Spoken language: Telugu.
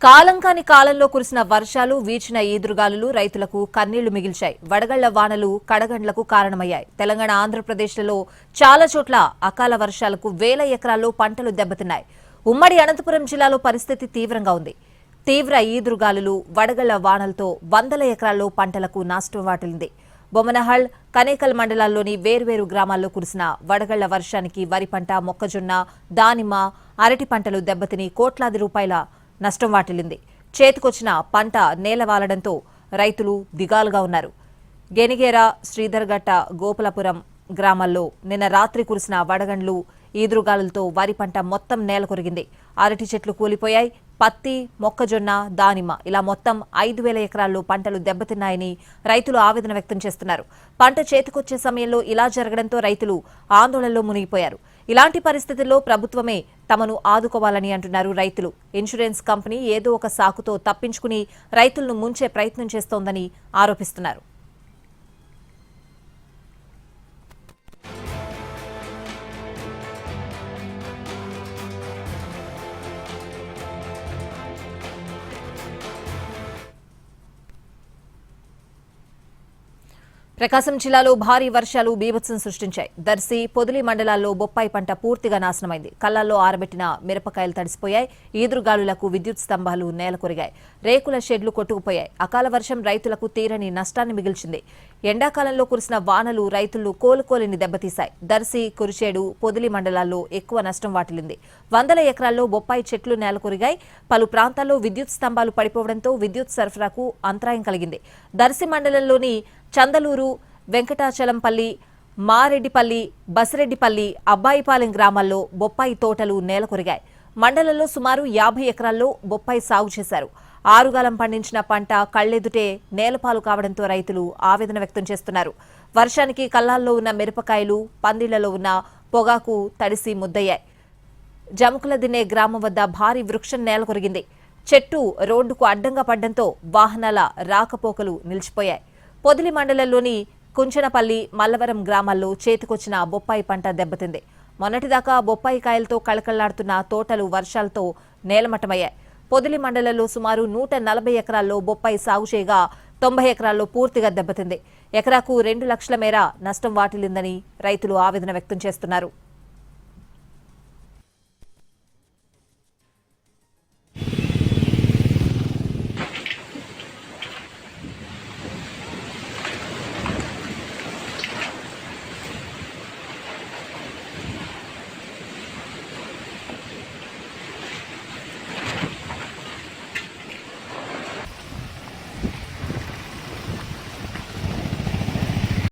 కాలంకాని కాలంలో కురిసిన వర్షాలు వీచిన ఈదురుగాలులు రైతులకు కన్నీళ్లు మిగిల్చాయి. వడగళ్ల వానలు కడగండ్లకు కారణమయ్యాయి. తెలంగాణ ఆంధ్రప్రదేశ్లలో చాలా చోట్ల అకాల వర్షాలకు వేల ఎకరాల్లో పంటలు దెబ్బతిన్నాయి. ఉమ్మడి అనంతపురం జిల్లాలో పరిస్థితి తీవ్రంగా ఉంది. తీవ్ర ఈదురుగాలులు వడగళ్ల వానలతో వందల ఎకరాల్లో పంటలకు నష్టం వాటిల్లింది. బొమ్మనహల్, కనేకల్ మండలాల్లోని వేర్వేరు గ్రామాల్లో కురిసిన వడగళ్ల వర్షానికి వరి పంట, మొక్కజొన్న, దానిమ్మ, అరటి పంటలు దెబ్బతిని కోట్లాది రూపాయల నష్టం వాటిల్లింది. చేతికొచ్చిన పంట నేలవాలడంతో రైతులు దిగాలుగా ఉన్నారు. గెనిగేర, శ్రీధర్ఘట్ట, గోపులపురం గ్రామాల్లో నిన్న రాత్రి కురిసిన వడగండ్లు ఈదురుగాలులతో వరి పంట మొత్తం నేల కొరిగింది. అరటి చెట్లు కూలిపోయాయి. పత్తి, మొక్కజొన్న, దానిమ్మ ఇలా మొత్తం 5,000 ఎకరాల్లో పంటలు దెబ్బతిన్నాయని రైతులు ఆవేదన వ్యక్తం చేస్తున్నారు. పంట చేతికొచ్చే సమయంలో ఇలా జరగడంతో రైతులు ఆందోళనలో మునిగిపోయారు. ఇలాంటి పరిస్థితుల్లో ప్రభుత్వమే తమను ఆదుకోవాలని అంటున్నారు రైతులు. ఇన్సూరెన్స్ కంపెనీ ఏదో ఒక సాకుతో తప్పించుకుని రైతులను ముంచే ప్రయత్నం చేస్తోందని ఆరోపిస్తున్నారు. ప్రకాశం జిల్లాలో భారీ వర్షాలు బీభత్సం సృష్టించాయి. దర్శి, పొదిలి మండలాల్లో బొప్పాయి పంట పూర్తిగా నాశనమైంది. కళ్లాల్లో ఆరబెట్టిన మిరపకాయలు తడిసిపోయాయి. ఈదురుగాలులకు విద్యుత్ స్తంభాలు నేలకొరిగాయి. రేకుల షెడ్లు కొట్టుకుపోయాయి. అకాల వర్షం రైతులకు తీరని నష్టాన్ని మిగిల్చింది. ఎండాకాలంలో కురిసిన వానలు రైతులను కోలుకోలేని దెబ్బతీశాయి. దర్శి, కురిచేడు, పొదిలి మండలాల్లో ఎక్కువ నష్టం వాటిల్లింది. వందల ఎకరాల్లో బొప్పాయి చెట్లు నేలకొరిగాయి. పలు ప్రాంతాల్లో విద్యుత్ స్తంభాలు పడిపోవడంతో విద్యుత్ సరఫరాకు అంతరాయం కలిగింది. దర్శి మండలంలోని చందలూరు, వెంకటాచలంపల్లి, మారెడ్డిపల్లి, బసిరెడ్డిపల్లి, అబ్బాయిపాలెం గ్రామాల్లో బొప్పాయి తోటలు నేలకొరిగాయి. మండలంలో సుమారు 50 ఎకరాల్లో బొప్పాయి సాగు చేశారు. ఆరుగాలం పండించిన పంట కళ్లెదుటే నేలపాలు కావడంతో రైతులు ఆవేదన వ్యక్తం చేస్తున్నారు. వర్షానికి కల్లాల్లో ఉన్న మిరపకాయలు, పందిళ్లలో ఉన్న పొగాకు తడిసి ముద్దయ్యాయి. జముకుల దిన్నే గ్రామం వద్ద భారీ వృక్షం నేలకొరిగింది. చెట్టు రోడ్డుకు అడ్డంగా పడ్డంతో వాహనాల రాకపోకలు నిలిచిపోయాయి. పొదిలి మండలంలోని కుంచనపల్లి, మల్లవరం గ్రామాల్లో చేతికొచ్చిన బొప్పాయి పంట దెబ్బతింది. మొన్నటిదాకా బొప్పాయి కాయలతో కళకళ్లాడుతున్న తోటలు వర్షాలతో నేలమట్టమయ్యాయి. పొదిలి మండలంలో సుమారు 140 ఎకరాల్లో బొప్పాయి సాగు చేయగా 90 ఎకరాల్లో పూర్తిగా దెబ్బతింది. ఎకరాకు 2 లక్షల మేర నష్టం వాటిల్లిందని రైతులు ఆవేదన వ్యక్తం చేస్తున్నారు.